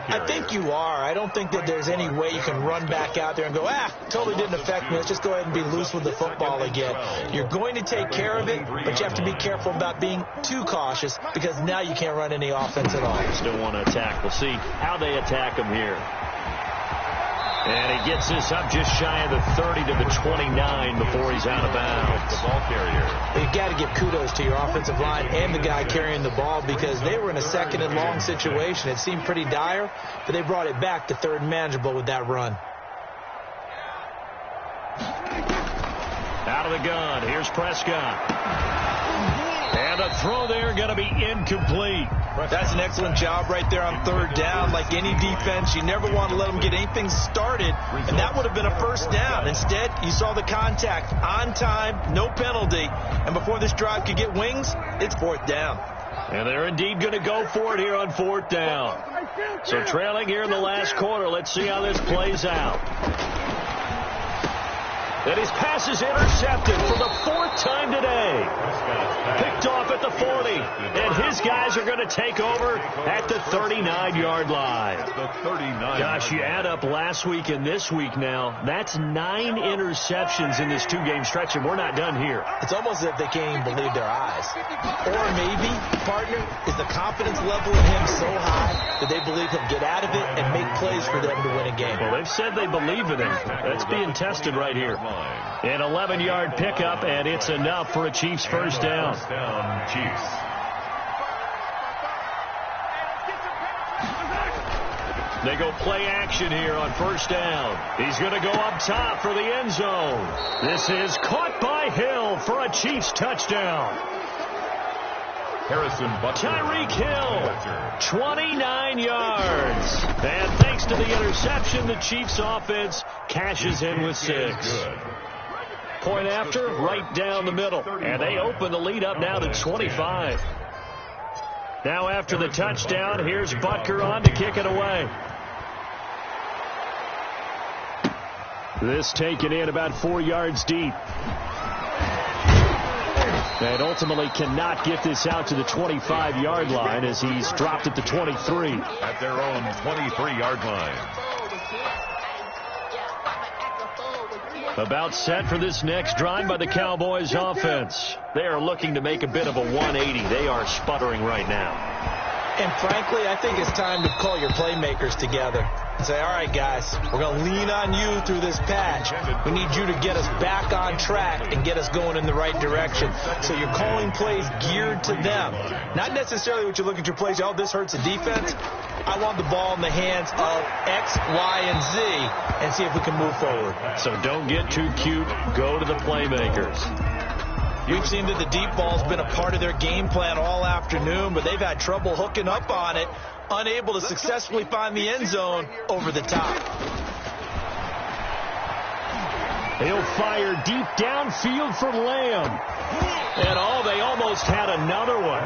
I think you are. I don't think that there's any way you can run back out there and go, totally didn't affect me. Let's just go ahead and be loose with the football again. You're going to take care of it, but you have to be careful about being too cautious because now you can't run any offense at all. Still want to attack. We'll see how they attack him here. And he gets this up just shy of the 30 to the 29 before he's out of bounds. The ball carrier. You've got to give kudos to your offensive line and the guy carrying the ball because they were in a second and long situation. It seemed pretty dire, but they brought it back to third and manageable with that run. Out of the gun, here's Prescott. And a throw there going to be incomplete. That's an excellent job right there on third down. Like any defense, you never want to let them get anything started, and that would have been a first down. Instead, you saw the contact on time, no penalty, and before this drive could get wings, it's fourth down. And they're indeed going to go for it here on fourth down. So trailing here in the last quarter, let's see how this plays out. And his pass is intercepted for the fourth time today. Picked off at the 40. And his guys are going to take over at the 39-yard line. Gosh, you add up last week and this week now, that's 9 interceptions in this two-game stretch, and we're not done here. It's almost as if they can't even believe their eyes. Or maybe, partner, is the confidence level in him so high that they believe he'll get out of it and make plays for them to win a game. Well, they've said they believe in him. That's being tested right here. An 11-yard pickup, and it's enough for a Chiefs first down. Chiefs. They go play action here on first down. He's going to go up top for the end zone. This is caught by Hill for a Chiefs touchdown. Harrison Butker. Tyreek Hill, 29 yards. And thanks to the interception, the Chiefs offense cashes in with 6. Point after, right down the middle. And they open the lead up now to 25. Now after the touchdown, here's Butker on to kick it away. This taken in about 4 yards deep. And ultimately cannot get this out to the 25-yard line as he's dropped at the 23. At their own 23-yard line. About set for this next drive by the Cowboys offense. They are looking to make a bit of a 180. They are sputtering right now. And frankly, I think it's time to call your playmakers together and say, all right, guys, we're going to lean on you through this patch. We need you to get us back on track and get us going in the right direction. So you're calling plays geared to them. Not necessarily what you look at your plays, oh, this hurts the defense. I want the ball in the hands of X, Y, and Z and see if we can move forward. So don't get too cute. Go to the playmakers. We've seen that the deep ball's been a part of their game plan all afternoon, but they've had trouble hooking up on it, unable to successfully find the end zone over the top. He'll fire deep downfield for Lamb. And they almost had another one.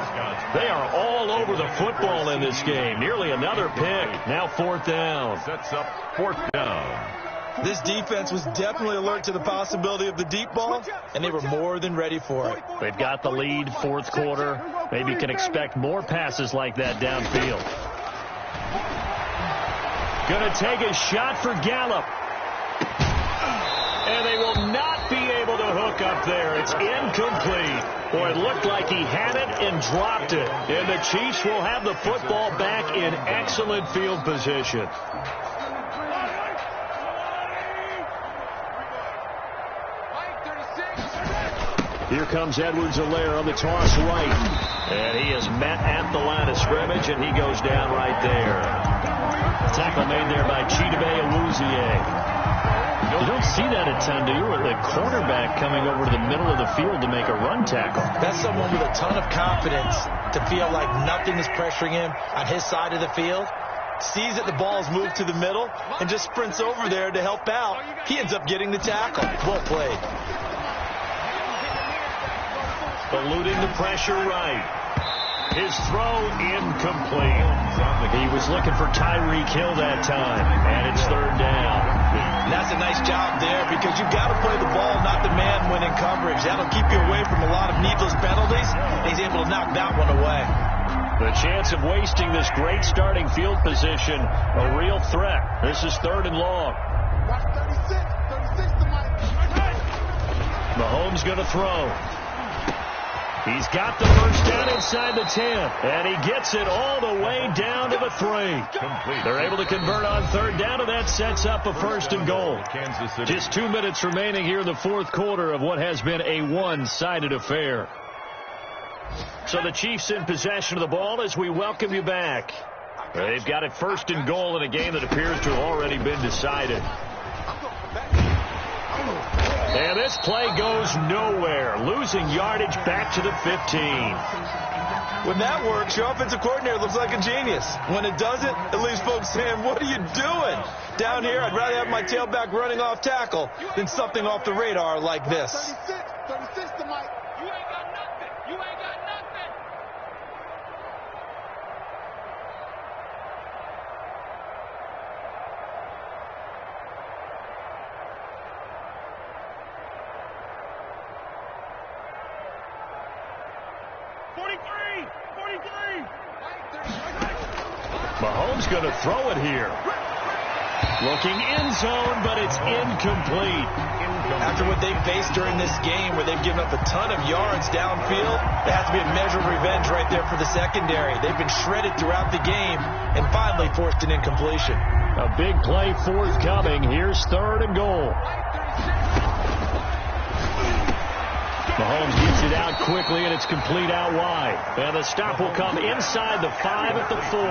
They are all over the football in this game. Nearly another pick. Now fourth down. Sets up fourth down. This defense was definitely alert to the possibility of the deep ball, and they were more than ready for it. They've got the lead, fourth quarter. Maybe can expect more passes like that downfield. Going to take a shot for Gallup. And they will not be able to hook up there. It's incomplete. Boy, it looked like he had it and dropped it. And the Chiefs will have the football back in excellent field position. Here comes Edwards-Helaire on the toss right. And he is met at the line of scrimmage, and he goes down right there. Tackle made there by Chidobe Awuzie. You don't see that a ton, do you? With a quarterback coming over to the middle of the field to make a run tackle. That's someone with a ton of confidence to feel like nothing is pressuring him on his side of the field. Sees that the ball is moved to the middle and just sprints over there to help out. He ends up getting the tackle. Well played. Eluding the pressure right. His throw incomplete. He was looking for Tyreek Hill that time, and it's third down. And that's a nice job there because you've got to play the ball, not the man when in coverage. That'll keep you away from a lot of needless penalties. He's able to knock that one away. The chance of wasting this great starting field position, a real threat. This is third and long. Watch 36 to Mike. Mahomes going to throw. He's got the first down inside the 10, and he gets it all the way down to the 3. They're able to convert on third down, and that sets up a first and goal. Just 2 minutes remaining here in the fourth quarter of what has been a one-sided affair. So the Chiefs in possession of the ball as we welcome you back. They've got it first and goal in a game that appears to have already been decided. And this play goes nowhere, losing yardage back to the 15. When that works, your offensive coordinator looks like a genius. When it doesn't, it leaves folks saying, what are you doing? Down here, I'd rather have my tailback running off tackle than something off the radar like this. 36 to Mike. You ain't got nothing. You ain't got nothing. Mahomes going to throw it here. Looking end zone, but it's incomplete. After what they've faced during this game, where they've given up a ton of yards downfield, there has to be a measure of revenge right there for the secondary. They've been shredded throughout the game and finally forced an incompletion. A big play forthcoming. Here's third and goal. Mahomes gets it out quickly, and it's complete out wide. And the stop will come inside the 5 at the 4.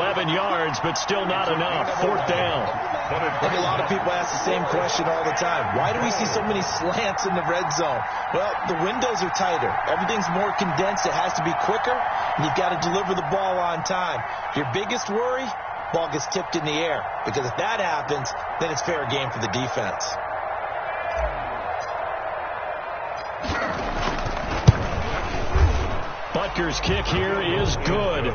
11 yards, but still not enough. Fourth down. I think a lot of people ask the same question all the time. Why do we see so many slants in the red zone? Well, the windows are tighter. Everything's more condensed. It has to be quicker, and you've got to deliver the ball on time. Your biggest worry, ball gets tipped in the air. Because if that happens, then it's fair game for the defense. Butker's kick here is good.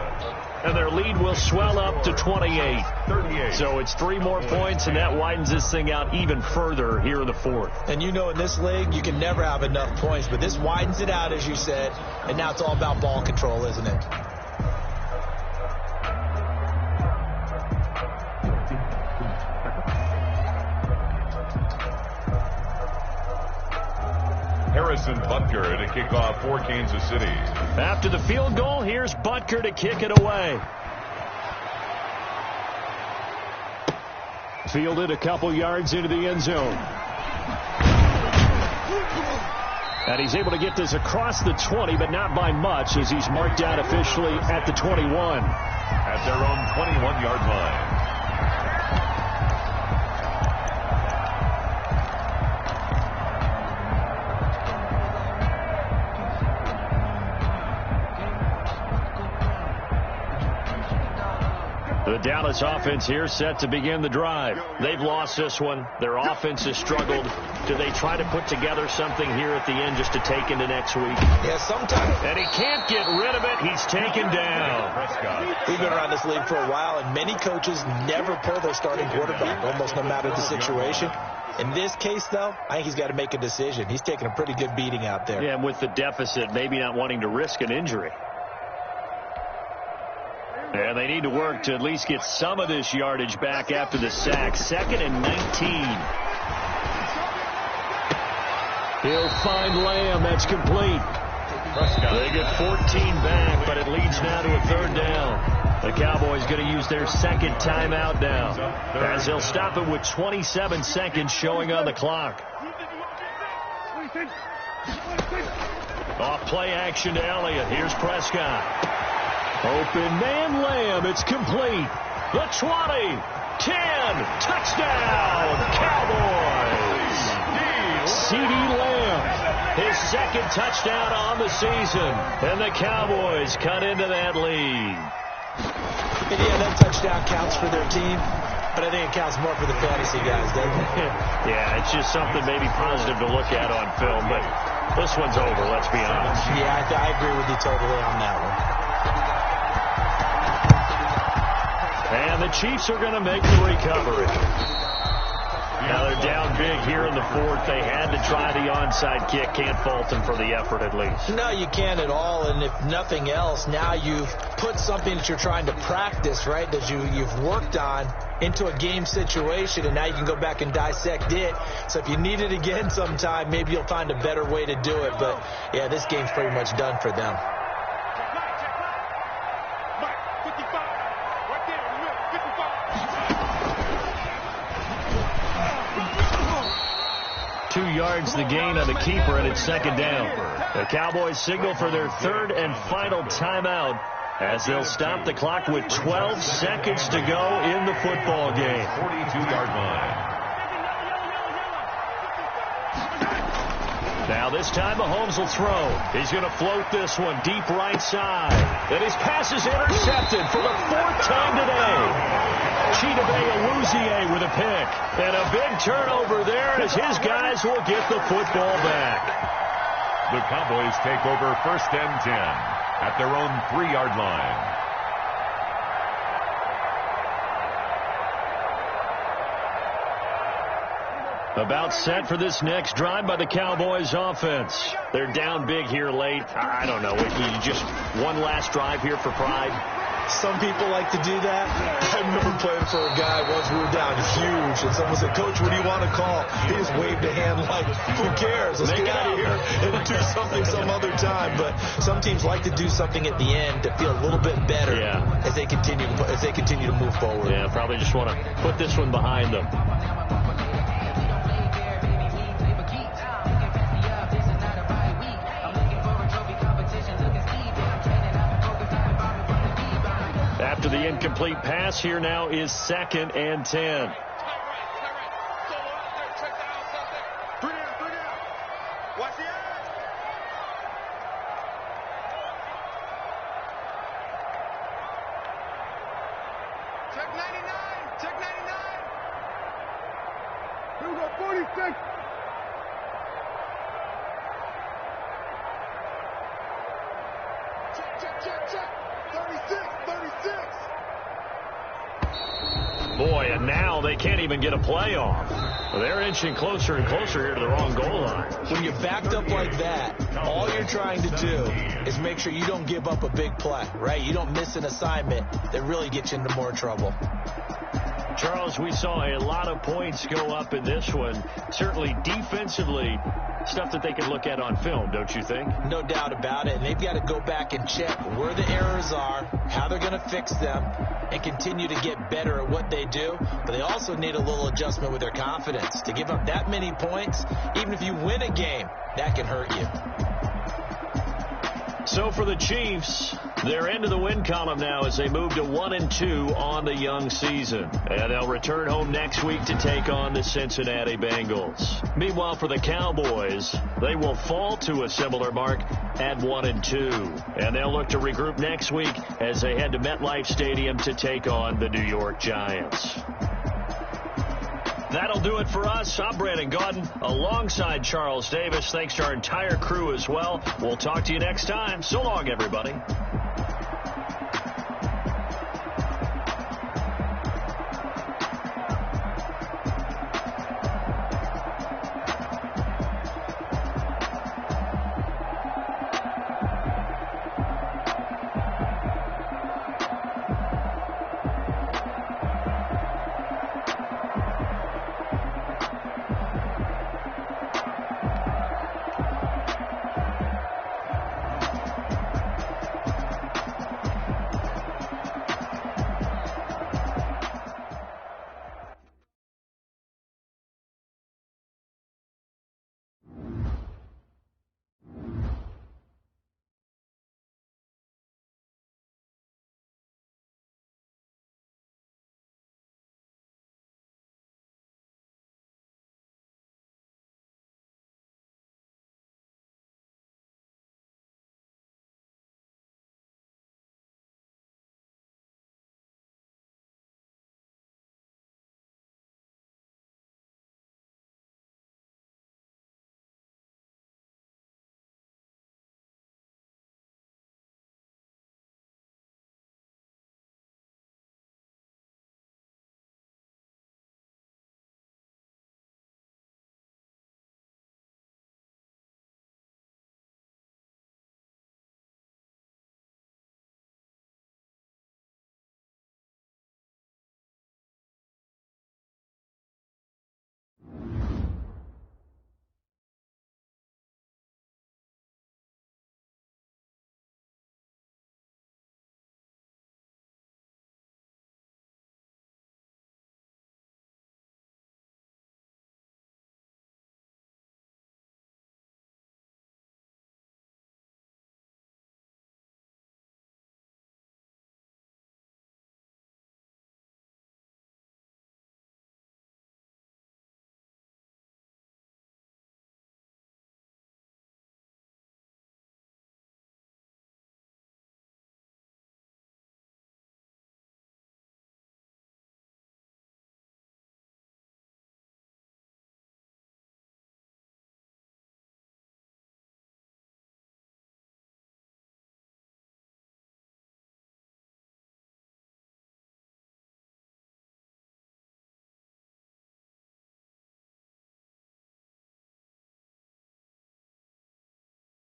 And their lead will swell up to 28. So it's 3 more points, and that widens this thing out even further here in the fourth. And you know in this league, you can never have enough points. But this widens it out, as you said. And now it's all about ball control, isn't it? Harrison Butker to kick off for Kansas City. After the field goal, here's Butker to kick it away. Fielded a couple yards into the end zone. And he's able to get this across the 20, but not by much, as he's marked out officially at the 21. At their own 21-yard line. The Dallas offense here set to begin the drive. They've lost this one. Their offense has struggled. Do they try to put together something here at the end just to take into next week? Yeah, sometimes. And he can't get rid of it. He's taken down. We've been around this league for a while, and many coaches never pull their starting quarterback, almost no matter the situation. In this case, though, I think he's got to make a decision. He's taking a pretty good beating out there. Yeah, and with the deficit, maybe not wanting to risk an injury. And they need to work to at least get some of this yardage back after the sack. 2nd and 19. He'll find Lamb. That's complete. They get 14 back, but it leads now to a third down. The Cowboys going to use their second timeout now, as they'll stop it with 27 seconds showing on the clock. Off play action to Elliott. Here's Prescott. Open man Lamb. It's complete. The 20. 10. Touchdown, Cowboys. CeeDee Lamb, his second touchdown on the season. And the Cowboys cut into that lead. And yeah, that touchdown counts for their team, but I think it counts more for the fantasy guys, doesn't it? Yeah, it's just something maybe positive to look at on film, but this one's over, let's be honest. Yeah, I agree with you totally on that one. And the Chiefs are going to make the recovery. Now they're down big here in the fourth. They had to try the onside kick. Can't fault them for the effort at least. No, you can't at all. And if nothing else, now you've put something that you're trying to practice, right, that you've worked on into a game situation, and now you can go back and dissect it. So if you need it again sometime, maybe you'll find a better way to do it. But, yeah, this game's pretty much done for them. 2 yards the gain on the keeper, and it's second down. The Cowboys signal for their third and final timeout as they'll stop the clock with 12 seconds to go in the football game. 42-yard line. Now this time Mahomes will throw. He's going to float this one deep right side. And his pass is intercepted for the fourth time today. Chidobe with a pick. And a big turnover there as his guys will get the football back. The Cowboys take over first and 10 at their own 3-yard line. About set for this next drive by the Cowboys offense. They're down big here late. I don't know. Just one last drive here for pride. Some people like to do that. I remember playing for a guy once. We were down huge, and someone said, "Coach, what do you want to call?" He just waved a hand like, "Who cares? Let's get out of here and do something some other time." But some teams like to do something at the end to feel a little bit better as they continue to move forward. Yeah, probably just want to put this one behind them. After the incomplete pass, here now is second and 10. Check 99. Check 99. Here we go, 46. Check. 36. Boy, and now they can't even get a play off. They're inching closer and closer here to the wrong goal line. When you're backed up like that, all you're trying to do is make sure you don't give up a big play, right? You don't miss an assignment that really gets you into more trouble. Charles, we saw a lot of points go up in this one. Certainly defensively, stuff that they can look at on film, don't you think? No doubt about it. And they've got to go back and check where the errors are, how they're going to fix them, and continue to get better at what they do. But they also need a little adjustment with their confidence. To give up that many points, even if you win a game, that can hurt you. So for the Chiefs, they're into the win column now as they move to 1-2 on the young season. And they'll return home next week to take on the Cincinnati Bengals. Meanwhile, for the Cowboys, they will fall to a similar mark at 1-2. And they'll look to regroup next week as they head to MetLife Stadium to take on the New York Giants. That'll do it for us. I'm Brandon Gaudin alongside Charles Davis. Thanks to our entire crew as well. We'll talk to you next time. So long, everybody.